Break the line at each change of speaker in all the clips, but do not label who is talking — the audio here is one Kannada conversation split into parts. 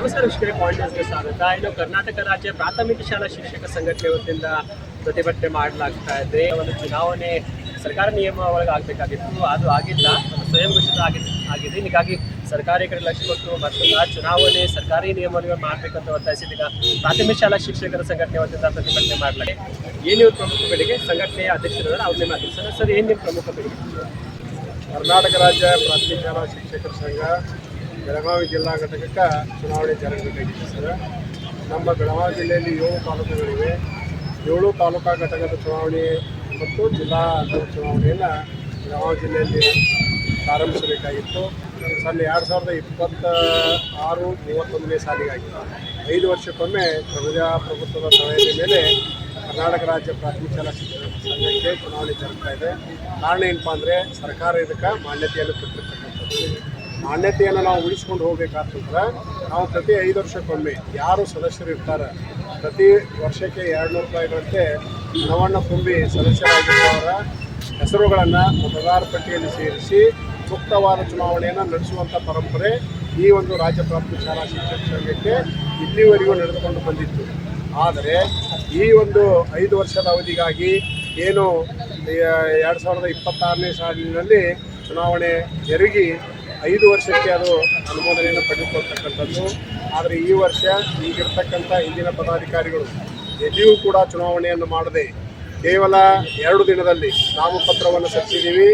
ನಮಸ್ಕಾರ ವೀಕ್ಷಕರೇ, ಪಾಯಿಂಟ್ ನ್ಯೂಸ್ಗೆ ಸ್ವಾಗತ. ಇನ್ನು ಕರ್ನಾಟಕ ರಾಜ್ಯ ಪ್ರಾಥಮಿಕ ಶಾಲಾ ಶಿಕ್ಷಕ ಸಂಘಟನೆ ವತಿಯಿಂದ ಪ್ರತಿಭಟನೆ ಮಾಡಲಾಗ್ತಾ ಇದೆ. ಒಂದು ಚುನಾವಣೆ ಸರ್ಕಾರ ನಿಯಮ ಒಳಗೆ ಆಗಬೇಕಾಗಿತ್ತು, ಅದು ಆಗಿಲ್ಲ, ಸ್ವಯಂ ಘೋಷಿತ ಆಗಿದೆ. ಹೀಗಾಗಿ ಸರ್ಕಾರಿ ಕಡೆ ಲಕ್ಷ್ಯ ಕೊಟ್ಟು ಮತ್ತೊಂದು ಚುನಾವಣೆ ಸರ್ಕಾರಿ ನಿಯಮವನ್ನು ಮಾಡಬೇಕಂತ ಒತ್ತಾಯಿಸಿದ ಈಗ ಪ್ರಾಥಮಿಕ ಶಾಲಾ ಶಿಕ್ಷಕರ ಸಂಘಟನೆ ವತಿಯಿಂದ ಪ್ರತಿಭಟನೆ ಮಾಡಲಾಗಿದೆ. ಏನು ಪ್ರಮುಖ ಬೇಡಿಕೆ? ಸಂಘಟನೆಯ ಅಧ್ಯಕ್ಷರಾದ ಅವ್ರನ್ನೇ ಮಾತಾಡ್ತಾರೆ. ಸರ್, ಏನು ಪ್ರಮುಖ ಬೇಡಿಕೆ?
ಕರ್ನಾಟಕ ರಾಜ್ಯ ಪ್ರಾಥಮಿಕ ಶಾಲಾ ಶಿಕ್ಷಕರ ಸಂಘ ಬೆಳಗಾವಿ ಜಿಲ್ಲಾ ಘಟಕಕ್ಕೆ ಚುನಾವಣೆ ಜರುಗಬೇಕಾಗಿದೆ ಸರ್. ನಮ್ಮ ಬೆಳಗಾವಿ ಜಿಲ್ಲೆಯಲ್ಲಿ 7 ತಾಲೂಕುಗಳಿವೆ. 7 ತಾಲೂಕಾ ಘಟಕದ ಚುನಾವಣೆ ಮತ್ತು ಜಿಲ್ಲಾ ಚುನಾವಣೆಯನ್ನು ಬೆಳಗಾವಿ ಜಿಲ್ಲೆಯಲ್ಲಿ ಪ್ರಾರಂಭಿಸಬೇಕಾಗಿತ್ತು. ಸಣ್ಣ 2026-31ನೇ ಸಾಲಿಗಾಗಿತ್ತು. 5 ವರ್ಷಕ್ಕೊಮ್ಮೆ ಪ್ರಜಾಪ್ರಭುತ್ವದ ಸಲಹೆಯ ಮೇಲೆ ಕರ್ನಾಟಕ ರಾಜ್ಯ ಪ್ರಾಥಮಿಕ ಶಾಲಾ ಶಿಕ್ಷಕರ ಸಂಘಕ್ಕೆ ಚುನಾವಣೆ ಜರುಗ್ತಾ ಇದೆ. ಕಾರಣ ಏನಪ್ಪ ಅಂದರೆ ಸರ್ಕಾರ ಇದಕ್ಕೆ ಮಾನ್ಯತೆಯನ್ನು ಕೊಟ್ಟಿರ್ತಕ್ಕಂಥದ್ದು. ಮಾನ್ಯತೆಯನ್ನು ನಾವು ಉಳಿಸ್ಕೊಂಡು ಹೋಗಬೇಕಾಗ್ತಂದ್ರೆ ನಾವು ಪ್ರತಿ 5 ವರ್ಷಕ್ಕೊಮ್ಮೆ ಯಾರು ಸದಸ್ಯರು ಇರ್ತಾರೆ ಪ್ರತಿ ವರ್ಷಕ್ಕೆ 200 ರೂಪಾಯಿಗಳಂತೆ ಹಣವನ್ನು ತುಂಬಿ ಸದಸ್ಯರಾಗಿದ್ದವರ ಹೆಸರುಗಳನ್ನು ಮತದಾರ ಪಟ್ಟಿಯಲ್ಲಿ ಸೇರಿಸಿ ಮುಕ್ತವಾದ ಚುನಾವಣೆಯನ್ನು ನಡೆಸುವಂಥ ಪರಂಪರೆ ಈ ಒಂದು ರಾಜ್ಯ ಪ್ರಾಥಮಿಕ ಶಾಲಾ ಶಿಕ್ಷಕ ಸಂಘಕ್ಕೆ ಇಲ್ಲಿವರೆಗೂ ನಡೆದುಕೊಂಡು ಬಂದಿತ್ತು. ಆದರೆ ಈ ಒಂದು 5 ವರ್ಷದ ಅವಧಿಗಾಗಿ ಏನು 2026ನೇ ಸಾಲಿನಲ್ಲಿ ಚುನಾವಣೆ ಜರುಗಿ 5 ವರ್ಷಕ್ಕೆ ಅದು ಅನುಮೋದನೆಯನ್ನು ಪಡೆದುಕೊಳ್ತಕ್ಕಂಥದ್ದು. ಆದರೆ ಈ ವರ್ಷ ಈಗಿರ್ತಕ್ಕಂಥ ಹಿಂದಿನ ಪದಾಧಿಕಾರಿಗಳು ಎಲ್ಲಿಯೂ ಕೂಡ ಚುನಾವಣೆಯನ್ನು ಮಾಡದೆ ಕೇವಲ 2 ದಿನದಲ್ಲಿ ನಾಮಪತ್ರವನ್ನು ಸಲ್ಲಿಸಿದ್ದೀವಿ,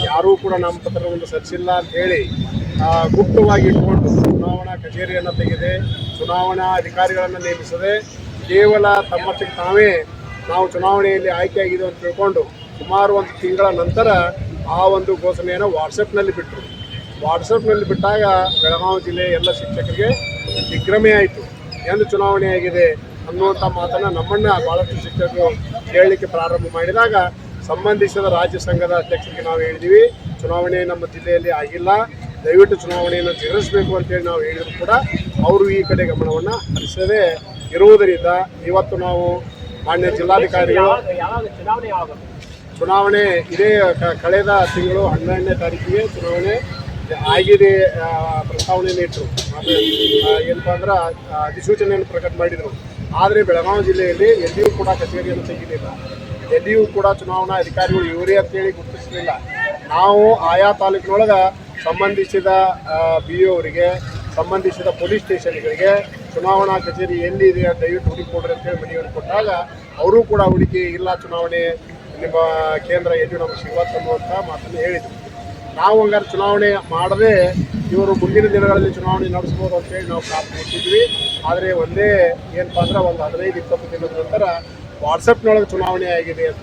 ಯಾರೂ ಕೂಡ ನಾಮಪತ್ರವನ್ನು ಸಲ್ಲಿಸಿಲ್ಲ ಅಂಥೇಳಿ ಗುಪ್ತವಾಗಿ ಇಟ್ಕೊಂಡು ಚುನಾವಣಾ ಕಚೇರಿಯನ್ನು ತೆಗೆದೆ, ಚುನಾವಣಾ ಅಧಿಕಾರಿಗಳನ್ನು ನೇಮಿಸದೆ ಕೇವಲ ತಮ್ಮಷ್ಟಕ್ಕೆ ತಾವೇ ನಾವು ಚುನಾವಣೆಯಲ್ಲಿ ಆಯ್ಕೆಯಾಗಿದೆ ಅಂತ ತಿಳ್ಕೊಂಡು ಸುಮಾರು 1 ತಿಂಗಳ ನಂತರ ಆ ಒಂದು ಘೋಷಣೆಯನ್ನು ವಾಟ್ಸಪ್ನಲ್ಲಿ ಬಿಟ್ಟರು. ವಾಟ್ಸಪ್ನಲ್ಲಿ ಬಿಟ್ಟಾಗ ಬೆಳಗಾವಿ ಜಿಲ್ಲೆಯ ಎಲ್ಲ ಶಿಕ್ಷಕರಿಗೆ ದಿಗ್ಭ್ರಮೆ ಆಯಿತು. ಎಂದು ಚುನಾವಣೆ ಆಗಿದೆ ಅನ್ನುವಂಥ ಮಾತನ್ನು ನಮ್ಮನ್ನು ಭಾಳಷ್ಟು ಶಿಕ್ಷಕರು ಹೇಳಲಿಕ್ಕೆ ಪ್ರಾರಂಭ ಮಾಡಿದಾಗ ಸಂಬಂಧಿಸಿದ ರಾಜ್ಯ ಸಂಘದ ಅಧ್ಯಕ್ಷರಿಗೆ ನಾವು ಹೇಳಿದ್ದೀವಿ, ಚುನಾವಣೆ ನಮ್ಮ ಜಿಲ್ಲೆಯಲ್ಲಿ ಆಗಿಲ್ಲ, ದಯವಿಟ್ಟು ಚುನಾವಣೆಯನ್ನು ಜರುಗಿಸಬೇಕು ಅಂತೇಳಿ ನಾವು ಹೇಳಿದ್ರು ಕೂಡ ಅವರು ಈ ಕಡೆ ಗಮನವನ್ನು ಹರಿಸದೇ ಇರುವುದರಿಂದ ಇವತ್ತು ನಾವು ಮಾನ್ಯ ಜಿಲ್ಲಾಧಿಕಾರಿಗಳು ಚುನಾವಣೆ ಇದೇ ಕಳೆದ ತಿಂಗಳು 12ನೇ ತಾರೀಕಿಗೆ ಚುನಾವಣೆ ಆಗಿದೆ ಪ್ರಸ್ತಾವನೆಯನ್ನು ಇಟ್ಟರು. ಏನಪ್ಪ ಅಂದ್ರೆ ಅಧಿಸೂಚನೆಯನ್ನು ಪ್ರಕಟ ಮಾಡಿದರು. ಆದರೆ ಬೆಳಗಾವಿ ಜಿಲ್ಲೆಯಲ್ಲಿ ಎಲ್ಲಿಯೂ ಕೂಡ ಕಚೇರಿಯನ್ನು ತೆಗೆದಿಲ್ಲ, ಎಲ್ಲಿಯೂ ಕೂಡ ಚುನಾವಣಾ ಅಧಿಕಾರಿಗಳು ಇವರೇ ಅಂತೇಳಿ ಗುರುತಿಸಲಿಲ್ಲ. ನಾವು ಆಯಾ ತಾಲೂಕಿನೊಳಗೆ ಸಂಬಂಧಿಸಿದ BO ಅವರಿಗೆ, ಸಂಬಂಧಿಸಿದ ಪೊಲೀಸ್ ಸ್ಟೇಷನ್ಗಳಿಗೆ ಚುನಾವಣಾ ಕಚೇರಿ ಎಲ್ಲಿದೆ ದಯವಿಟ್ಟು ಹುಡುಕಿ ಕೊಡ್ರಿ ಅಂತೇಳಿ ಮನವಿಯನ್ನು ಕೊಟ್ಟಾಗ ಅವರು ಕೂಡ ಹುಡುಕಿ ಇಲ್ಲ, ಚುನಾವಣೆ ನಿಮ್ಮ ಕೇಂದ್ರ ಎಲ್ಲಿ ನಮಗೆ ಸಿಗುವಂತ ಅನ್ನುವಂಥ ಮಾತನ್ನು ಹೇಳಿದರು. ನಾವು ಹಂಗಾರೆ ಚುನಾವಣೆ ಮಾಡದೆ ಇವರು ಮುಂದಿನ ದಿನಗಳಲ್ಲಿ ಚುನಾವಣೆ ನಡೆಸ್ಬೋದು ಅಂತೇಳಿ ನಾವು ಪ್ರಾರ್ಥಿಸಿದ್ವಿ. ಆದರೆ ಒಂದೇ ಏನಪ್ಪ ಅಂದ್ರೆ ಒಂದು 15-20 ದಿನದ ನಂತರ ವಾಟ್ಸಪ್ನೊಳಗೆ ಚುನಾವಣೆ ಆಗಿದೆ ಅಂತ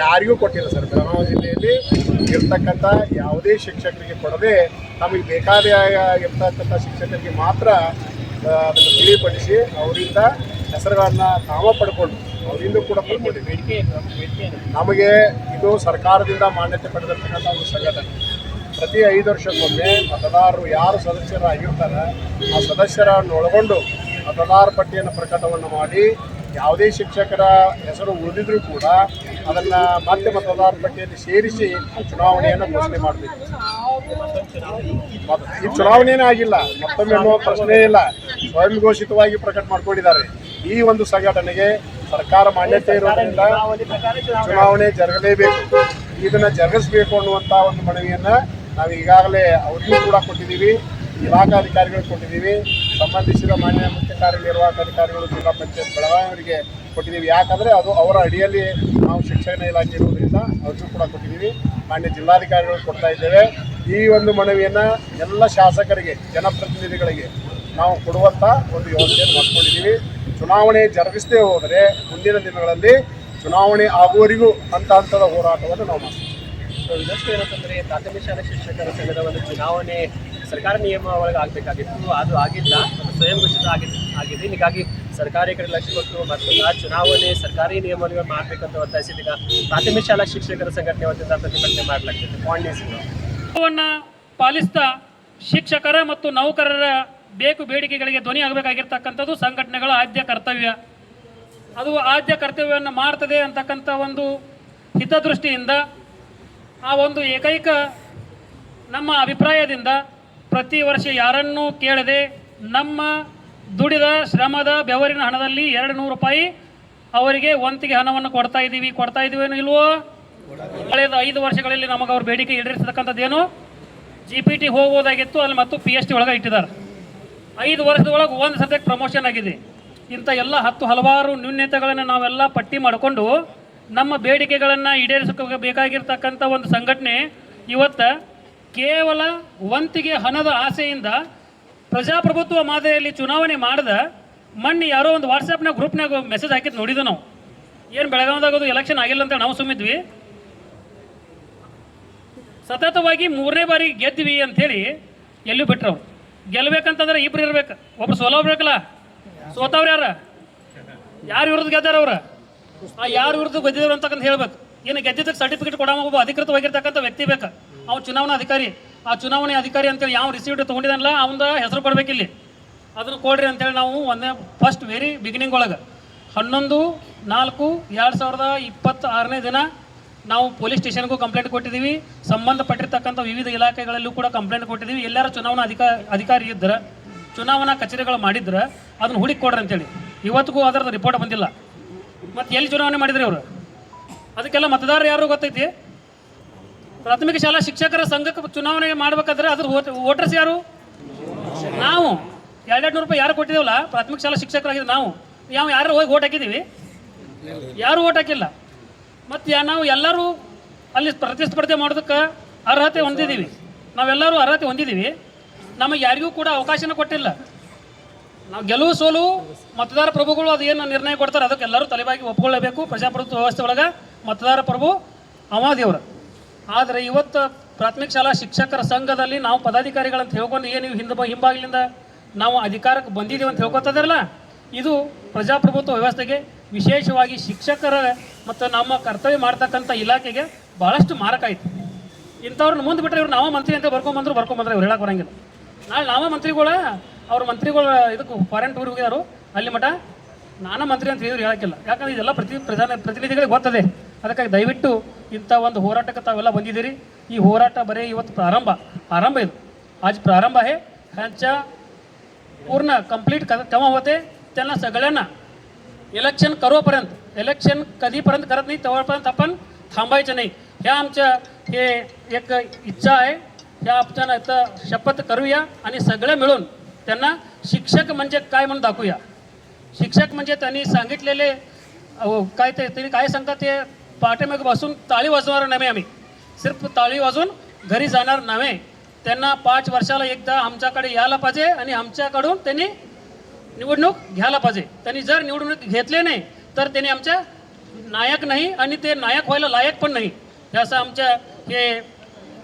ಯಾರಿಗೂ ಕೊಟ್ಟಿಲ್ಲ ಸರ್. ಬೆಳಗಾವಿ ಜಿಲ್ಲೆಯಲ್ಲಿ ಇರ್ತಕ್ಕಂಥ ಯಾವುದೇ ಶಿಕ್ಷಕರಿಗೆ ಕೊಡದೆ ನಮಗೆ ಬೇಕಾದ ಇರ್ತಕ್ಕಂಥ ಶಿಕ್ಷಕರಿಗೆ ಮಾತ್ರ ಅದನ್ನು ತಿಳಿಪಡಿಸಿ ಅವರಿಂದ ಹೆಸರುಗಳನ್ನು ತಾವ ಪಡ್ಕೊಂಡು ಅವರಿಂದ ಕೂಡ ಪಡ್ಕೊಂಡಿದ್ದೀವಿ. ನಮಗೆ ಇದು ಸರ್ಕಾರದಿಂದ ಮಾನ್ಯತೆ ಪಡೆದಿರ್ತಕ್ಕಂಥ ಒಂದು ಸಂಘಟನೆ. ಪ್ರತಿ 5 ವರ್ಷಕ್ಕೊಮ್ಮೆ ಮತದಾರರು ಯಾರು ಸದಸ್ಯರಾಗಿರ್ತಾರೆ ಆ ಸದಸ್ಯರನ್ನು ಒಳಗೊಂಡು ಮತದಾರ ಪಟ್ಟಿಯನ್ನು ಪ್ರಕಟವನ್ನು ಮಾಡಿ ಯಾವುದೇ ಶಿಕ್ಷಕರ ಹೆಸರು ಉಳಿದಿದ್ರೂ ಕೂಡ ಅದನ್ನು ಮತ್ತೆ ಮತದಾರ ಪಟ್ಟಿಯಲ್ಲಿ ಸೇರಿಸಿ ಚುನಾವಣೆಯನ್ನು ಘೋಷಣೆ ಮಾಡಬೇಕು. ಈ ಚುನಾವಣೆಯೇ ಆಗಿಲ್ಲ, ಮತ್ತೊಮ್ಮೆ ಅನ್ನುವ ಪ್ರಶ್ನೆ ಇಲ್ಲ, ಸ್ವಯಂ ಘೋಷಿತವಾಗಿ ಪ್ರಕಟ ಮಾಡಿಕೊಂಡಿದ್ದಾರೆ. ಈ ಒಂದು ಸಂಘಟನೆಗೆ ಸರ್ಕಾರ ಮಾನ್ಯತೆ ಇರೋದ್ರಿಂದ ಚುನಾವಣೆ ಜರುಗಲೇಬೇಕು, ಇದನ್ನು ಜರುಗಿಸಬೇಕು ಅನ್ನುವಂಥ ಒಂದು ಮನವಿಯನ್ನು ನಾವು ಈಗಾಗಲೇ ಅವರಿಗೂ ಕೂಡ ಕೊಟ್ಟಿದ್ದೀವಿ, ಇಲಾಖಾಧಿಕಾರಿಗಳು ಕೊಟ್ಟಿದ್ದೀವಿ, ಸಂಬಂಧಿಸಿದ ಮಾನ್ಯ ಮುಖ್ಯ ಕಾರ್ಯನಿರ್ವಾಹಕ ಅಧಿಕಾರಿಗಳು ಜಿಲ್ಲಾ ಪಂಚಾಯತ್ ಬೆಳಗಾವಿ ಅವರಿಗೆ ಕೊಟ್ಟಿದ್ದೀವಿ. ಯಾಕಂದರೆ ಅದು ಅವರ ಅಡಿಯಲ್ಲಿ ನಾವು ಶಿಕ್ಷಣ ಇಲಾಖೆ ಇರುವುದರಿಂದ ಅವ್ರಿಗೂ ಕೂಡ ಕೊಟ್ಟಿದ್ದೀವಿ, ಮಾನ್ಯ ಜಿಲ್ಲಾಧಿಕಾರಿಗಳು ಕೊಡ್ತಾ ಇದ್ದೇವೆ. ಈ ಒಂದು ಮನವಿಯನ್ನು ಎಲ್ಲ ಶಾಸಕರಿಗೆ, ಜನಪ್ರತಿನಿಧಿಗಳಿಗೆ ನಾವು ಕೊಡುವಂಥ ಒಂದು ವ್ಯವಸ್ಥೆಯನ್ನು ಮಾಡ್ಕೊಂಡಿದ್ದೀವಿ. ಚುನಾವಣೆ ಜರುಗಿಸದೇ ಹೋದರೆ ಮುಂದಿನ ದಿನಗಳಲ್ಲಿ ಚುನಾವಣೆ ಆಗುವವರೆಗೂ ಹಂತದ ಹೋರಾಟವನ್ನು ನಾವು ಮಾಡ್ತೀವಿ.
ಇದಷ್ಟು ಏನಂತಂದರೆ ಪ್ರಾಥಮಿಕ ಶಾಲಾ ಶಿಕ್ಷಕರ ಸಂಘದ ಒಂದು ಚುನಾವಣೆ ಸರ್ಕಾರ ನಿಯಮ ಒಳಗೆ ಆಗಬೇಕಾಗಿತ್ತು, ಅದು ಆಗಿಲ್ಲ, ಸ್ವಯಂ ಘೋಷಿತ ಆಗಿದೆ. ಹೀಗಾಗಿ ಸರ್ಕಾರಿ ಕಡೆ ಲಕ್ಷ್ಯ ಕೊಟ್ಟು ಮತ್ತೊಂದು ಚುನಾವಣೆ ಸರ್ಕಾರಿ ನಿಯಮವನ್ನು ಮಾಡಬೇಕಂತ ಒತ್ತಾಯಿಸಿದ ಈಗ ಪ್ರಾಥಮಿಕ ಶಾಲಾ ಶಿಕ್ಷಕರ ಸಂಘಟನೆ ವತಿಯಿಂದ ಪ್ರತಿಭಟನೆ ಮಾಡಲಾಗ್ತದೆ.
ಪಾಯಿಂಟ್ಗಳನ್ನು ಪಾಲಿಸ್ತಾ ಶಿಕ್ಷಕರ ಮತ್ತು ನೌಕರರ ಬೇಕು ಬೇಡಿಕೆಗಳಿಗೆ ಧ್ವನಿ ಆಗಬೇಕಾಗಿರ್ತಕ್ಕಂಥದ್ದು ಸಂಘಟನೆಗಳ ಆದ್ಯ ಕರ್ತವ್ಯ. ಅದು ಆದ್ಯ ಕರ್ತವ್ಯವನ್ನು ಮಾಡ್ತದೆ ಅಂತಕ್ಕಂಥ ಒಂದು ಹಿತದೃಷ್ಟಿಯಿಂದ ಆ ಒಂದು ಏಕೈಕ ನಮ್ಮ ಅಭಿಪ್ರಾಯದಿಂದ ಪ್ರತಿ ವರ್ಷ ಯಾರನ್ನೂ ಕೇಳದೆ ನಮ್ಮ ದುಡಿದ ಶ್ರಮದ ಬೆವರಿನ ಹಣದಲ್ಲಿ 200 ರೂಪಾಯಿ ಅವರಿಗೆ ವಂತಿಗೆ ಹಣವನ್ನು ಕೊಡ್ತಾ ಇದ್ದೀವಿ ಇಲ್ವೋ? ಕಳೆದ 5 ವರ್ಷಗಳಲ್ಲಿ ನಮಗೆ ಅವ್ರ ಬೇಡಿಕೆ ಈಡೇರಿಸತಕ್ಕಂಥದ್ದೇನು? GPT ಹೋಗೋದಾಗಿತ್ತು, ಅಲ್ಲಿ ಮತ್ತು PST ಒಳಗೆ ಇಟ್ಟಿದ್ದಾರೆ. 5 ವರ್ಷದೊಳಗೆ ಒಂದು ಸಬ್ಜೆಕ್ಟ್ ಪ್ರಮೋಷನ್ ಆಗಿದೆ. ಇಂಥ ಎಲ್ಲ ಹಲವಾರು ನ್ಯೂನ್ಯತೆಗಳನ್ನು ನಾವೆಲ್ಲ ಪಟ್ಟಿ ಮಾಡಿಕೊಂಡು ನಮ್ಮ ಬೇಡಿಕೆಗಳನ್ನು ಈಡೇರಿಸಬೇಕಾಗಿರ್ತಕ್ಕಂಥ ಒಂದು ಸಂಘಟನೆ ಇವತ್ತು ಕೇವಲ ವಂತಿಗೆ ಹಣದ ಆಸೆಯಿಂದ ಪ್ರಜಾಪ್ರಭುತ್ವ ಮಾದರಿಯಲ್ಲಿ ಚುನಾವಣೆ ಮಾಡಿದ ಮೊನ್ನೆ ಯಾರೋ ಒಂದು ವಾಟ್ಸಪ್ನಾಗ ಗ್ರೂಪ್ನಾಗ ಮೆಸೇಜ್ ಹಾಕಿದ್ದು ನೋಡಿದ್ವಿ ನಾವು. ಏನು ಬೆಳಗಾವಿದಾಗೋದು ಎಲೆಕ್ಷನ್ ಆಗಿಲ್ಲ ಅಂತ ನಾವು ಸುಮ್ಮಿದ್ವಿ. ಸತತವಾಗಿ 3ನೇ ಬಾರಿ ಗೆದ್ವಿ ಅಂಥೇಳಿ ಎಲ್ಲಿ ಬಿಟ್ರು ಅವ್ರು. ಗೆಲ್ಲಬೇಕಂತಂದ್ರೆ ಇಬ್ರು ಇರ್ಬೇಕು, ಒಬ್ರು ಸೋಲೋಗ್ಬೇಕಲ್ಲ. ಸೋತವ್ರು ಯಾರು ವಿರುದ್ಧ ಗೆದ್ದಾರ ಅವ್ರು? ಯಾರು ವಿರುದ್ಧ ಗೆದ್ದಿದ್ರು ಅಂತಕ್ಕಂತ ಹೇಳ್ಬೇಕು. ಏನು ಗೆದ್ದಿದ್ದಕ್ಕೆ ಸರ್ಟಿಫಿಕೇಟ್ ಕೊಡೋ ಒಬ್ಬ ಅಧಿಕೃತವಾಗಿರ್ತಕ್ಕಂಥ ವ್ಯಕ್ತಿ ಬೇಕು, ಅವ್ನು ಚುನಾವಣಾ ಅಧಿಕಾರಿ. ಆ ಚುನಾವಣೆ ಅಧಿಕಾರಿ ಅಂತೇಳಿ ಯಾವ ರಿಸೀವ್ಡ್ ತೊಗೊಂಡಿದ್ದಾನಲ್ಲ ಅವನ ಹೆಸರು ಕೊಡ್ಬೇಕಿಲ್ಲಿ. ಅದನ್ನು ಕೊಡ್ರಿ ಅಂತೇಳಿ ನಾವು ಫಸ್ಟ್ ವೆರಿ ಬಿಗಿನಿಂಗ್ ಒಳಗೆ 11/4/2026 ದಿನ ನಾವು ಪೊಲೀಸ್ ಸ್ಟೇಷನ್ಗೂ ಕಂಪ್ಲೇಂಟ್ ಕೊಟ್ಟಿದ್ದೀವಿ. ಸಂಬಂಧಪಟ್ಟಿರ್ತಕ್ಕಂಥ ವಿವಿಧ ಇಲಾಖೆಗಳಲ್ಲೂ ಕೂಡ ಕಂಪ್ಲೇಂಟ್ ಕೊಟ್ಟಿದ್ದೀವಿ. ಎಲ್ಲರೂ ಚುನಾವಣಾ ಅಧಿಕಾರಿ ಇದ್ದರೆ, ಚುನಾವಣಾ ಕಚೇರಿಗಳು ಮಾಡಿದ್ರೆ ಅದನ್ನು ಹುಡುಕಿ ಕೊಡ್ರಿ ಅಂತೇಳಿ. ಇವತ್ತಿಗೂ ಅದರದ್ದು ರಿಪೋರ್ಟ್ ಬಂದಿಲ್ಲ. ಮತ್ತು ಎಲ್ಲಿ ಚುನಾವಣೆ ಮಾಡಿದ್ರಿ ಅವರು? ಅದಕ್ಕೆಲ್ಲ ಮತದಾರರು ಯಾರು ಗೊತ್ತೈತಿ? ಪ್ರಾಥಮಿಕ ಶಾಲಾ ಶಿಕ್ಷಕರ ಸಂಘಕ್ಕೆ ಚುನಾವಣೆ ಮಾಡ್ಬೇಕಾದ್ರೆ ಅದ್ರ ವೋಟರ್ಸ್ ಯಾರು? ನಾವು. 200 ರೂಪಾಯಿ ಯಾರು ಕೊಟ್ಟಿದ್ದೀವಲ್ಲ, ಪ್ರಾಥಮಿಕ ಶಾಲಾ ಶಿಕ್ಷಕರಾಗಿದ್ದು ನಾವು. ಯಾರು ಹೋಗಿ ಓಟ್ ಹಾಕಿದ್ದೀವಿ? ಯಾರು ಓಟ್ ಹಾಕಿಲ್ಲ. ಮತ್ತು ನಾವು ಎಲ್ಲರೂ ಅಲ್ಲಿ ಪ್ರತಿಸ್ಪರ್ಧೆ ಮಾಡೋದಕ್ಕೆ ಅರ್ಹತೆ ಹೊಂದಿದ್ದೀವಿ. ನಾವೆಲ್ಲರೂ ಅರ್ಹತೆ ಹೊಂದಿದ್ದೀವಿ. ನಮಗೆ ಯಾರಿಗೂ ಕೂಡ ಅವಕಾಶನ ಕೊಟ್ಟಿಲ್ಲ. ನಾವು ಗೆಲುವು ಸೋಲು ಮತದಾರ ಪ್ರಭುಗಳು ಅದು ಏನು ನಿರ್ಣಯ ಕೊಡ್ತಾರೆ ಅದಕ್ಕೆ ಎಲ್ಲರೂ ತಲೆಬಾಗಿ ಒಪ್ಕೊಳ್ಳಬೇಕು. ಪ್ರಜಾಪ್ರಭುತ್ವ ವ್ಯವಸ್ಥೆ ಒಳಗೆ ಮತದಾರ ಪ್ರಭು ಅವಾದಿಯವರು. ಆದರೆ ಇವತ್ತು ಪ್ರಾಥಮಿಕ ಶಾಲಾ ಶಿಕ್ಷಕರ ಸಂಘದಲ್ಲಿ ನಾವು ಪದಾಧಿಕಾರಿಗಳಂತ ಹೇಳ್ಕೊಂಡು ಏನು ಹಿಂಬಾಗಿಲಿಂದ ನಾವು ಅಧಿಕಾರಕ್ಕೆ ಬಂದಿದ್ದೀವಿ ಅಂತ ಹೇಳ್ಕೊತಿದ್ರಲ್ಲ, ಇದು ಪ್ರಜಾಪ್ರಭುತ್ವ ವ್ಯವಸ್ಥೆಗೆ, ವಿಶೇಷವಾಗಿ ಶಿಕ್ಷಕರ ಮತ್ತು ನಮ್ಮ ಕರ್ತವ್ಯ ಮಾಡ್ತಕ್ಕಂಥ ಇಲಾಖೆಗೆ ಭಾಳಷ್ಟು ಮಾರಕ ಆಯಿತು. ಇಂಥವ್ರನ್ನ ಮುಂದೆ ಬಿಟ್ಟರೆ ಇವ್ರು ನಾವ ಮಂತ್ರಿ ಅಂತ ಬರ್ಕೊಂಬಂದ್ರೆ ಇವ್ರು ಹೇಳಕ್ಕೆ ಬರೋಂಗಿಲ್ಲ. ನಾಳೆ ನಾವ ಅವ್ರ ಮಂತ್ರಿಗಳು ಇದಕ್ಕೆ ಫಾರಿನ್ ಟೂರ್ ಹೋಗಿದಾರು, ಅಲ್ಲಿ ಮಠ ನಾನು ಮಂತ್ರಿ ಅಂತ ಹೇಳಿದ್ರು ಹೇಳೋಕ್ಕಿಲ್ಲ. ಯಾಕಂದ್ರೆ ಇದೆಲ್ಲ ಪ್ರತಿನಿಧಿಗಳಿಗೆ ಗೊತ್ತದೆ. ಅದಕ್ಕಾಗಿ ದಯವಿಟ್ಟು ಇಂಥ ಒಂದು ಹೋರಾಟಕ್ಕೆ ತಾವೆಲ್ಲ ಬಂದಿದ್ದೀರಿ. ಈ ಹೋರಾಟ ಬರೀ ಇವತ್ತು ಪ್ರಾರಂಭ ಇದು. आज प्रारंभ आहे. ह्यांच्या पूर्ण कंप्लीट केव्हा होते त्यांना सगळ्यांना इलेक्शन इलेक्शन कधीपर्यंत करत नाही तेव्हापर्यंत आपण थांबायचं नाही. ह्या आमच्या हे एक इच्छा आहे. ह्या आपण इथं शपथ करूया आणि सगळे मिळून त्यांना शिक्षक म्हणजे काय म्हणून दाखवूया. शिक्षक म्हणजे त्यांनी सांगितलेले काय ते त्यांनी काय सांगतात ते पाठीमागे बसून ताळी वाजवणार नव्हे, आम्ही सिर्फ ताळी वाजवून घरी जाणार नव्हे. त्यांना 5 वर्षाला एकदा आमच्याकडे यायला पाहिजे आणि आमच्याकडून त्यांनी निवडणूक घ्यायला पाहिजे. त्यांनी जर निवडणूक घेतले नाही तर त्यांनी आमच्या नायक नाही आणि ते नायक व्हायला लायक पण नाही. असं आमच्या हे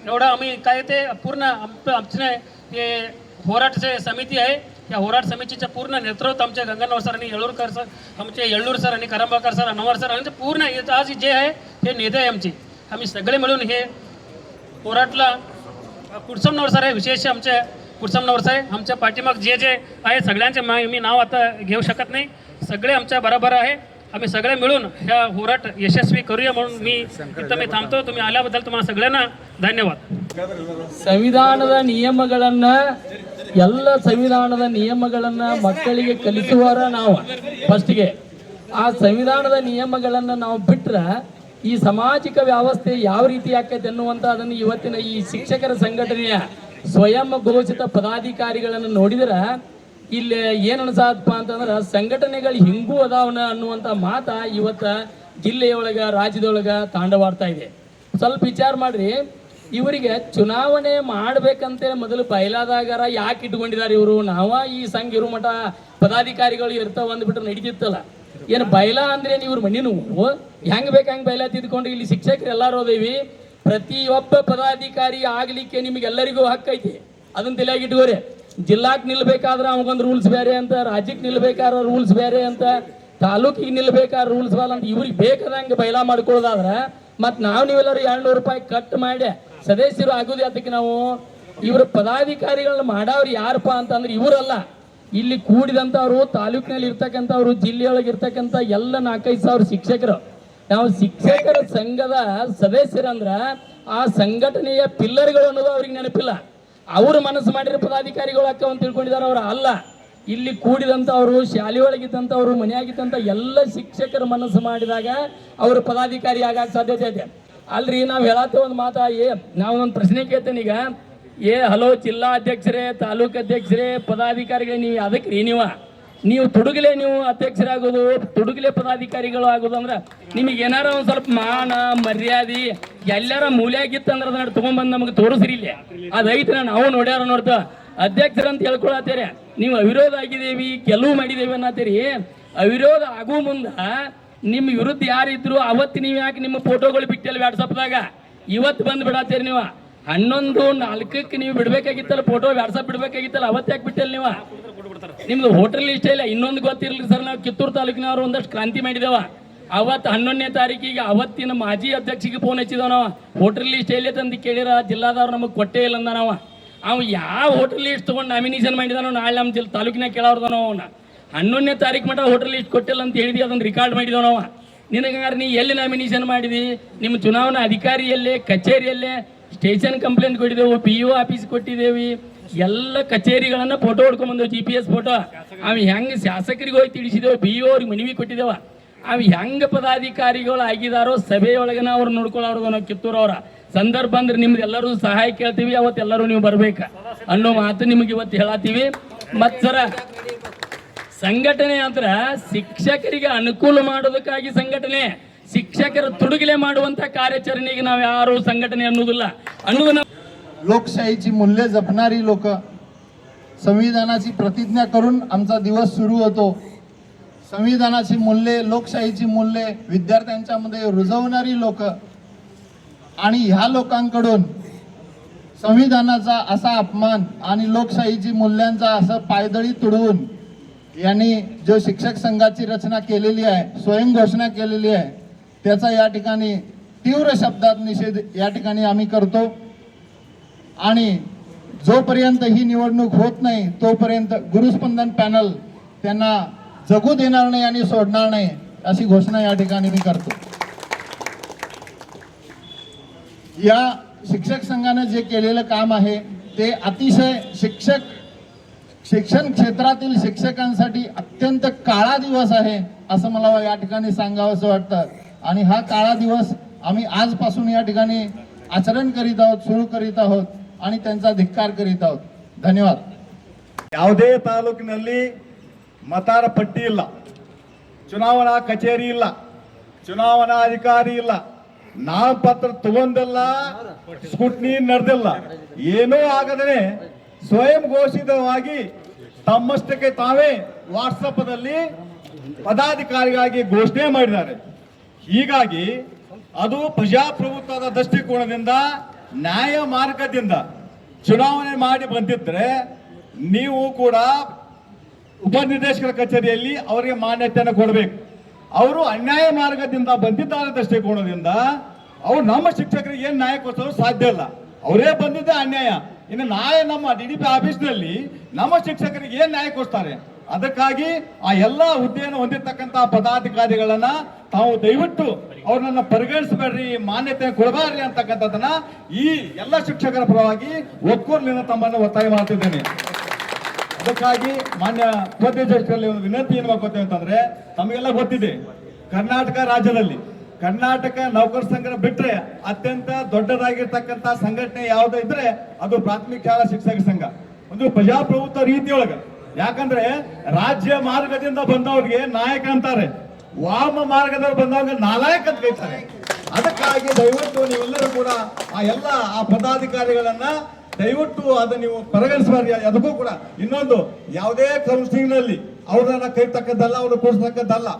एवढं आम्ही काय ते पूर्ण आमचे हे होराटचे समिती आहे. या होराट समितीचं पूर्ण नेतृत्व आमचे गंगानवर सर आणि येळूरकर सर, आमचे येळूर सर आणि करंबाकर सर, अनवर सर आणि पूर्ण आज जे आहे हे नेते आहे आमची. आम्ही सगळे मिळून हे होराटला कुडसमनवर सर आहे, विशेष आमचे कुडसमनवर सर आहे. आमच्या पाठीमाग जे आहे सगळ्यांचे मी नाव आता घेऊ शकत नाही. सगळे आमच्या बरोबर आहे. आम्ही सगळे मिळून ह्या होराट यशस्वी करूया म्हणून मी इथं मी थांबतो. तुम्ही आल्याबद्दल तुम्हाला सगळ्यांना धन्यवाद.
ಸಂವಿಧಾನದ ನಿಯಮಗಳನ್ನು ಸಂವಿಧಾನದ ನಿಯಮಗಳನ್ನು ಮಕ್ಕಳಿಗೆ ಕಲಿಸುವವರ ನಾವು ಫಸ್ಟ್ಗೆ. ಆ ಸಂವಿಧಾನದ ನಿಯಮಗಳನ್ನು ನಾವು ಬಿಟ್ಟರೆ ಈ ಸಾಮಾಜಿಕ ವ್ಯವಸ್ಥೆ ಯಾವ ರೀತಿ ಆಕೈತೆ ಅನ್ನುವಂಥದ್ದನ್ನು ಇವತ್ತಿನ ಈ ಶಿಕ್ಷಕರ ಸಂಘಟನೆಯ ಸ್ವಯಂ ಘೋಷಿತ ಪದಾಧಿಕಾರಿಗಳನ್ನು ನೋಡಿದ್ರೆ ಇಲ್ಲಿ ಏನು ಅನ್ಸತ್ತಪ್ಪ ಅಂತಂದ್ರೆ ಸಂಘಟನೆಗಳು ಹಿಂಗೂ ಅದಾವನ ಅನ್ನುವಂಥ ಮಾತು ಇವತ್ತು ಜಿಲ್ಲೆಯೊಳಗೆ ರಾಜ್ಯದೊಳಗೆ ತಾಂಡವಾಡ್ತಾ ಇದೆ. ಸ್ವಲ್ಪ ವಿಚಾರ ಮಾಡಿರಿ. ಇವರಿಗೆ ಚುನಾವಣೆ ಮಾಡ್ಬೇಕಂತೇಳಿ ಮೊದಲು ಬಯಲಾದಾಗಾರ ಯಾಕೆ ಇಟ್ಕೊಂಡಿದ್ದಾರೆ ಇವರು? ನಾವ ಈ ಸಂಘ ಇರು ಮಠ ಪದಾಧಿಕಾರಿಗಳು ಇರ್ತಾವ ಅಂದ್ಬಿಟ್ರೆ ನಡೀತಿತ್ತಲ್ಲ. ಏನು ಬಯಲಾ ಅಂದ್ರೆ ಇವ್ರ ಮನೆ ನೀವು ಹೆಂಗೆ ಬೇಕು ಹಂಗೆ ಬಯಲಾ ತಿದ್ಕೊಂಡು ಇಲ್ಲಿ ಶಿಕ್ಷಕರು ಎಲ್ಲರೂ ಅದೇವಿ. ಪ್ರತಿಯೊಬ್ಬ ಪದಾಧಿಕಾರಿ ಆಗ್ಲಿಕ್ಕೆ ನಿಮಗೆಲ್ಲರಿಗೂ ಹಕ್ಕೈತಿ, ಅದನ್ನ ತಲೆಯಾಗಿ ಇಟ್ಕೋರಿ. ಜಿಲ್ಲಾಕ್ಕೆ ನಿಲ್ಬೇಕಾದ್ರೆ ಅವಾಗೊಂದು ರೂಲ್ಸ್ ಬೇರೆ ಅಂತ, ರಾಜ್ಯಕ್ಕೆ ನಿಲ್ಬೇಕಾದ್ರೆ ರೂಲ್ಸ್ ಬೇರೆ ಅಂತ, ತಾಲೂಕಿಗೆ ನಿಲ್ಬೇಕಾದ್ರೆ ರೂಲ್ಸ್ ಬೇರೆ ಅಂತ. ಇವ್ರಿಗೆ ಬೇಕಾದಂಗೆ ಬಯಲಾ ಮಾಡ್ಕೊಳ್ಳೋದಾದ್ರೆ ಮತ್ತು ನೀವೆಲ್ಲರೂ 200 ರೂಪಾಯಿ ಕಟ್ ಮಾಡಿ ಸದಸ್ಯರು ಆಗೋದು ಅದಕ್ಕೆ ನಾವು ಇವ್ರ ಪದಾಧಿಕಾರಿಗಳನ್ನ ಮಾಡವ್ರು ಯಾರಪ್ಪ ಅಂತಂದ್ರೆ ಇವರಲ್ಲ. ಇಲ್ಲಿ ಕೂಡಿದಂಥವ್ರು, ತಾಲೂಕಿನಲ್ಲಿ ಇರ್ತಕ್ಕಂಥವ್ರು, ಜಿಲ್ಲೆಯೊಳಗೆ ಇರ್ತಕ್ಕಂಥ ಎಲ್ಲ 4-5 ಸಾವಿರ ಶಿಕ್ಷಕರು. ನಾವು ಶಿಕ್ಷಕರ ಸಂಘದ ಸದಸ್ಯರಂದ್ರೆ ಆ ಸಂಘಟನೆಯ ಪಿಲ್ಲರ್ಗಳು ಅನ್ನೋದು ಅವ್ರಿಗೆ ನೆನಪಿಲ್ಲ. ಅವರು ಮನಸ್ಸು ಮಾಡಿರೋ ಪದಾಧಿಕಾರಿಗಳು ಅಕ್ಕ ಅಂತ ತಿಳ್ಕೊಂಡಿದ್ದಾರೆ. ಅವರು ಅಲ್ಲ, ಇಲ್ಲಿ ಕೂಡಿದಂಥವ್ರು, ಶಾಲೆ ಒಳಗಿದ್ದಂಥವ್ರು, ಮನೆಯಾಗಿದ್ದಂಥ ಎಲ್ಲ ಶಿಕ್ಷಕರ ಮನಸ್ಸು ಮಾಡಿದಾಗ ಅವರು ಪದಾಧಿಕಾರಿ ಆಗಕ್ಕೆ ಸಾಧ್ಯತೆ ಇದೆ. ಅಲ್ರಿ ನಾವು ಹೇಳತ್ತೇವೆ ಒಂದು ಮಾತಾ, ನಾವು ಒಂದು ಪ್ರಶ್ನೆ ಕೇಳ್ತೇನೆ ಈಗ. ಹಲೋ ಜಿಲ್ಲಾ ಅಧ್ಯಕ್ಷರೇ, ತಾಲೂಕು ಅಧ್ಯಕ್ಷರೇ, ಪದಾಧಿಕಾರಿಗಳೇ, ನೀವು ಅದಕ್ಕೆ ರೀ ನೀವು ತುಡುಗಲೇ ನೀವು ಅಧ್ಯಕ್ಷರಾಗೋದು, ತುಡುಗಲೇ ಪದಾಧಿಕಾರಿಗಳು ಆಗೋದು ಅಂದ್ರೆ ನಿಮಗೆ ಏನಾರ ಒಂದು ಸ್ವಲ್ಪ ಮಾನ ಮರ್ಯಾದೆ ಎಲ್ಲಾರ ಮೂಲೆಯಾಗಿತ್ತಂದ್ರೆ ಅದನ್ನ ತೊಗೊಂಡ್ಬಂದು ನಮಗೆ ತೋರಿಸ್ರಿ. ಇಲ್ಲಿ ಅದೈತೆ, ನಾವು ನೋಡ್ಯಾರ ನೋಡ್ತಾ ಅಧ್ಯಕ್ಷರಂತ ಹೇಳ್ಕೊಳತ್ತೀರಿ. ನೀವು ಅವಿರೋಧ ಆಗಿದ್ದೇವಿ, ಗೆಲುವು ಮಾಡಿದ್ದೇವೆ ಅನ್ನತ್ತೀರಿ. ಅವಿರೋಧ ಆಗೋ ಮುಂದೆ ನಿಮ್ಮ ವಿರುದ್ಧ ಯಾರಿದ್ರು ಅವತ್ತು ನೀವು ಯಾಕೆ ನಿಮ್ಮ ಫೋಟೋಗಳು ಬಿಟ್ಟಿಲ್ಲ ವಾಟ್ಸಪ್ದಾಗ? ಇವತ್ತು ಬಂದು ಬಿಡತ್ತೀರಿ ನೀವು. 11:04 ನೀವು ಬಿಡ್ಬೇಕಾಗಿತ್ತಲ್ಲ ಫೋಟೋ, ವಾಟ್ಸಪ್ ಬಿಡ್ಬೇಕಾಗಿತ್ತಲ್ಲ, ಅವತ್ತು ಯಾಕೆ ಬಿಟ್ಟಿಲ್ಲ ನೀವು? ನಿಮ್ದು ಹೋಟೆಲ್ ಲಿಸ್ಟ್ ಇಲ್ಲ. ಇನ್ನೊಂದು ಗೊತ್ತಿರಲಿ ಸರ್, ನಾವು ಕಿತ್ತೂರು ತಾಲೂಕಿನವರು ಒಂದಷ್ಟು ಕ್ರಾಂತಿ ಮಾಡಿದೇವ. ಅವತ್ತು 11ನೇ ತಾರೀಕಿಗೆ ಅವತ್ತಿನ ಮಾಜಿ ಅಧ್ಯಕ್ಷಿಗೆ ಫೋನ್ ಹಚ್ಚಿದವ ನಾವು. ಹೋಟೆಲ್ ಲಿಸ್ಟ್ ಎಲ್ಲಿ ತಂದು ಕೇಳಿರ, ಜಿಲ್ಲಾದವ್ರು ನಮಗೆ ಕೊಟ್ಟೇ ಇಲ್ಲ ಅಂದ ನಾವು. ಅವ್ ಯಾವ ಹೋಟೆಲ್ ಲಿಸ್ಟ್ ತೊಗೊಂಡು ನಾಮಿನೇಷನ್ ಮಾಡಿದಾನೋ ನಾಳೆ ನಮ್ಮ ತಾಲೂಕಿನಾಗ ಕೇಳೋರ್ದ ನಾವು. ಅವನ್ನ 11ನೇ ತಾರೀಕು ಮಟ್ಟ ಹೋಟೆಲ್ ಲಿಸ್ಟ್ ಕೊಟ್ಟಿಲ್ಲ ಅಂತ ಹೇಳಿದ್ವಿ, ಅದನ್ನು ರೆಕಾರ್ಡ್ ಮಾಡಿದವ ನಾವು. ನಿನಗಾರ ನೀ ಎಲ್ಲಿ ನಾಮಿನೇಷನ್ ಮಾಡಿದಿ? ನಿಮ್ಮ ಚುನಾವಣಾ ಅಧಿಕಾರಿಯಲ್ಲೇ, ಕಚೇರಿಯಲ್ಲೇ ಸ್ಟೇಷನ್ ಕಂಪ್ಲೇಂಟ್ ಕೊಟ್ಟಿದ್ದೇವೆ, PO ಆಫೀಸ್ ಕೊಟ್ಟಿದ್ದೇವೆ, ಎಲ್ಲ ಕಚೇರಿಗಳನ್ನ ಫೋಟೋ ಹೊಡ್ಕೊಂಡ್ಬಂದೇವು, GPS ಫೋಟೋ. ಅವು ಹೆಂಗೆ ಶಾಸಕರಿಗೆ ಹೋಗಿ ತಿಳಿಸಿದೇವೆ, BO ಅವ್ರಿಗೆ ಮನವಿ ಕೊಟ್ಟಿದ್ದೇವ. ಅವು ಹೆಂಗೆ ಪದಾಧಿಕಾರಿಗಳು ಆಗಿದಾರೋ ಸಭೆಯೊಳಗನ ಅವ್ರು ನೋಡ್ಕೊಳ್ಳೋರ್ದು ನಾವು ಕಿತ್ತೂರವ್ರ. ಸಂದರ್ಭ ಅಂದ್ರೆ ನಿಮ್ದು ಎಲ್ಲರೂ ಸಹಾಯ ಕೇಳ್ತೀವಿ, ಅವತ್ತೆಲ್ಲರೂ ನೀವು ಬರ್ಬೇಕು ಅನ್ನೋ ಮಾತು ನಿಮಗೆ ಇವತ್ತು ಹೇಳತ್ತೀವಿ. ಮತ್ತು ಸರ, ಸಂಘಟನೆ ಅಂದ್ರೆ ಶಿಕ್ಷಕರಿಗೆ ಅನುಕೂಲ ಮಾಡೋದಕ್ಕಾಗಿ ಸಂಘಟನೆ, ಶಿಕ್ಷಕರ ತುಡುಗಲೆ ಮಾಡುವಂತ ಕಾರ್ಯಾಚರಣೆಗೆ ನಾವು ಯಾರು संघटने ಅನ್ನೋದಿಲ್ಲ ಅನ್ನೋದನ್ನ.
लोकशाहीची मूल्य जपणारी लोक, संविधानाची प्रतिज्ञा करून आमचा दिवस सुरू होतो. संविधानाची मूल्ये, लोकशाहीची मूल्ये विद्यार्थ्यांच्यामध्ये रुजवणारी लोक आणि ह्या लोकांकडून संविधानाचा असा अपमान आणि लोकशाहीची मूल्यांचा असं पायदळी तुडवून यांनी जो शिक्षक संघाची रचना केलेली आहे, स्वयं घोषणा केलेली आहे, त्याचा या ठिकाणी तीव्र शब्दात निषेध या ठिकाणी आम्ही करतो. आणि जोपर्यंत ही निवडणूक होत नाही तोपर्यंत गुरुस्पंदन पॅनल त्यांना जगू देणार नाही आणि सोडणार नाही अशी घोषणा या ठिकाणी मी करतो. या शिक्षक संघाने जे केलेलं काम आहे ते अतिशय शिक्षण क्षेत्रातील शिक्षकांसाठी अत्यंत काळा दिवस आहे असं मला या ठिकाणी सांगावंसं वाटतं. आणि हा काळा दिवस आम्ही आजपासून या ठिकाणी आचरण करीत आहोत, सुरू करीत आहोत आणि त्यांचा धिक्कार करीत आहोत. धन्यवाद.
ಯಾವುದೇ ತಾಲೂಕಿನಲ್ಲಿ ಮತದಾರ ಪಟ್ಟಿ ಇಲ್ಲ, ಚುನಾವಣಾ ಕಚೇರಿ ಇಲ್ಲ, ಚುನಾವಣಾ ಅಧಿಕಾರಿ ಇಲ್ಲ, ನಾಮಪತ್ರ ತಗೊಂಡಿಲ್ಲ, ಸ್ಕೂಟ್ನಿ ನಡೆದಿಲ್ಲ, ಏನೂ ಆಗದೇ ಸ್ವಯಂ ಘೋಷಿತವಾಗಿ ತಮ್ಮಷ್ಟಕ್ಕೆ ತಾವೇ ವಾಟ್ಸಪ್ನಲ್ಲಿ ಪದಾಧಿಕಾರಿಗಾಗಿ ಘೋಷಣೆ ಮಾಡಿದ್ದಾರೆ. ಹೀಗಾಗಿ ಅದು ಪ್ರಜಾಪ್ರಭುತ್ವದ ದೃಷ್ಟಿಕೋನದಿಂದ, ನ್ಯಾಯ ಮಾರ್ಗದಿಂದ ಚುನಾವಣೆ ಮಾಡಿ ಬಂದಿದ್ರೆ ನೀವು ಕೂಡ ಉಪನಿರ್ದೇಶಕರ ಕಚೇರಿಯಲ್ಲಿ ಅವರಿಗೆ ಮಾನ್ಯತೆಯನ್ನು ಕೊಡಬೇಕು. ಅವರು ಅನ್ಯಾಯ ಮಾರ್ಗದಿಂದ ಬಂದಿದ್ದಾರೆ ದೃಷ್ಟಿಕೋನದಿಂದ ಅವ್ರು ನಮ್ಮ ಶಿಕ್ಷಕರಿಗೆ ಏನು ನ್ಯಾಯ ಕೊಡಿಸಲು ಸಾಧ್ಯ ಇಲ್ಲ. ಅವರೇ ಬಂದಿದ್ದೆ ಅನ್ಯಾಯ. ಇನ್ನು ನಾಳೆ ನಮ್ಮ DDP ಆಫೀಸ್ನಲ್ಲಿ ನಮ್ಮ ಶಿಕ್ಷಕರಿಗೆ ಏನು ನ್ಯಾಯ ಕೊಡ್ತಾರೆ? ಅದಕ್ಕಾಗಿ ಆ ಎಲ್ಲ ಹುದ್ದೆಯನ್ನು ಹೊಂದಿರತಕ್ಕಂಥ ಪದಾಧಿಕಾರಿಗಳನ್ನ ತಾವು ದಯವಿಟ್ಟು ಅವ್ರನ್ನ ಪರಿಗಣಿಸಬೇಡ್ರಿ, ಮಾನ್ಯತೆ ಕೊಡಬಾರ್ರಿ ಅಂತಕ್ಕಂಥದ್ದನ್ನ ಈ ಎಲ್ಲ ಶಿಕ್ಷಕರ ಪರವಾಗಿ ಒಕ್ಕೂರಿನಿಂದ ತಮ್ಮನ್ನು ಒತ್ತಾಯ ಮಾಡ್ತಿದ್ದೇನೆ. ಅದಕ್ಕಾಗಿ ಮಾನ್ಯ ಉಪಾಧ್ಯಕ್ಷರಲ್ಲಿ ಒಂದು ವಿನಂತಿ ಏನು ಮಾಡ್ಕೋತೇವೆ ಅಂತಂದ್ರೆ, ತಮಗೆಲ್ಲ ಗೊತ್ತಿದೆ, ಕರ್ನಾಟಕ ರಾಜ್ಯದಲ್ಲಿ ಕರ್ನಾಟಕ ನೌಕರ ಸಂಘ ಬಿಟ್ರೆ ಅತ್ಯಂತ ದೊಡ್ಡದಾಗಿರ್ತಕ್ಕಂಥ ಸಂಘಟನೆ ಯಾವ್ದು ಇದ್ರೆ ಅದು ಪ್ರಾಥಮಿಕ ಶಾಲಾ ಶಿಕ್ಷಕ ಸಂಘ. ಒಂದು ಪ್ರಜಾಪ್ರಭುತ್ವ ರೀತಿಯೊಳಗ, ಯಾಕಂದ್ರೆ ರಾಜ್ಯ ಮಾರ್ಗದಿಂದ ಬಂದವ್ರಿಗೆ ನಾಯಕ ಅಂತಾರೆ, ವಾಮ ಮಾರ್ಗದಲ್ಲಿ ಬಂದವ್ರಿಗೆ ನಾಲಾಯಕ ಅಂತ ಕರೀತಾರೆ. ಅದಕ್ಕಾಗಿ ದಯವಿಟ್ಟು ನೀವೆಲ್ಲರೂ ಕೂಡ ಆ ಪದಾಧಿಕಾರಿಗಳನ್ನ ದಯವಿಟ್ಟು ಅದನ್ನ ನೀವು ಪರಿಗಣಿಸಬಾರ್ದು. ಅದಕ್ಕೂ ಕೂಡ ಇನ್ನೊಂದು, ಯಾವುದೇ ಕೌನ್ಸಿಲಿಂಗ್ ನಲ್ಲಿ ಅವ್ರನ್ನ ಕೈತಕ್ಕದ್ದಲ್ಲ, ಅವ್ರನ್ನ ಕೂರಿಸ್ತಕ್ಕದ್ದಲ್ಲ.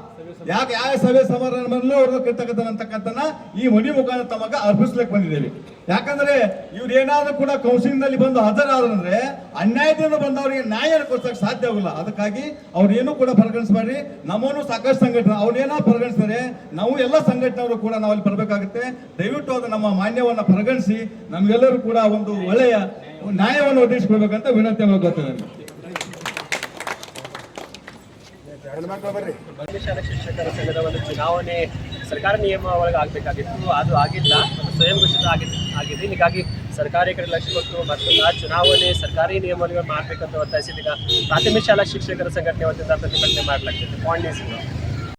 ಯಾಕೆ ಯಾವ ಸಭೆ ಸಮಾರಂಭದಲ್ಲೂ ಅವ್ರನ್ನ ಕೈತಕ್ಕದ್ದನ್ನ ಈ ಮನಿ ಮುಖಾಂತರ ತಮಗ ಅರ್ಪಿಸ್ಲಿಕ್ಕೆ ಬಂದಿದ್ದೇವೆ. ಯಾಕಂದ್ರೆ ಇವ್ರು ಏನಾದ್ರೂ ಕೂಡ ಕೌನ್ಸಿಲಿಂಗ್ ನಲ್ಲಿ ಬಂದು ಹಾಜರಾದ್ರೆ ಅನ್ಯಾಯದಿಂದ ಬಂದವರಿಗೆ ನ್ಯಾಯ ಕೊಡ್ಸಕ್ಕೆ ಸಾಧ್ಯವಿಲ್ಲ. ಅದಕ್ಕಾಗಿ ಅವ್ರೇನು ಕೂಡ ಪರಿಗಣಿಸಬೇಡ್ರಿ. ನಮ್ಮನ್ನು ಸಾಕಷ್ಟು ಸಂಘಟನೆ ಅವ್ರೇನೋ ಪರಿಗಣಿಸಿದರೆ ನಾವು ಎಲ್ಲ ಸಂಘಟನೆಯವರು ಕೂಡ ನಾವು ಅಲ್ಲಿ ಬರಬೇಕಾಗುತ್ತೆ. ದಯವಿಟ್ಟು ಅದು ನಮ್ಮ ಮಾನ್ಯವನ್ನ ಪರಿಗಣಿಸಿ ನಮ್ಗೆಲ್ಲರೂ ಕೂಡ ಒಂದು ಒಳ್ಳೆಯ ನ್ಯಾಯವನ್ನು ಒದಗಿಸಿಕೊಡ್ಬೇಕಂತ ವಿನಂತಿ ಮಾಡ್ಕೊಳ್ತೇವೆ.
ಶಾಲಾ ಶಿಕ್ಷಕರ ಸಂಘದ ಒಂದು ಚುನಾವಣೆ ಸರ್ಕಾರ ನಿಯಮ ಒಳಗೆ ಆಗಬೇಕಾಗಿತ್ತು, ಅದು ಆಗಿಲ್ಲ, ಮತ್ತು ಸ್ವಯಂ ಘೋಷಿತ ಆಗಿದೆ. ಹೀಗಾಗಿ ಸರ್ಕಾರಿ ಕಡೆ ಲಕ್ಷ್ಯ ಕೊಟ್ಟು ಮತ್ತೊಂದು ಚುನಾವಣೆ ಸರ್ಕಾರಿ ನಿಯಮಗಳು ಮಾಡಬೇಕಂತ ಒತ್ತಾಯಿಸಿದ ಈಗ ಪ್ರಾಥಮಿಕ ಶಾಲಾ ಶಿಕ್ಷಕರ ಸಂಘಟನೆ ವತಿಯಿಂದ ಪ್ರತಿಭಟನೆ ಮಾಡಲಾಗ್ತದೆ. ಪಾಯಿಂಟ್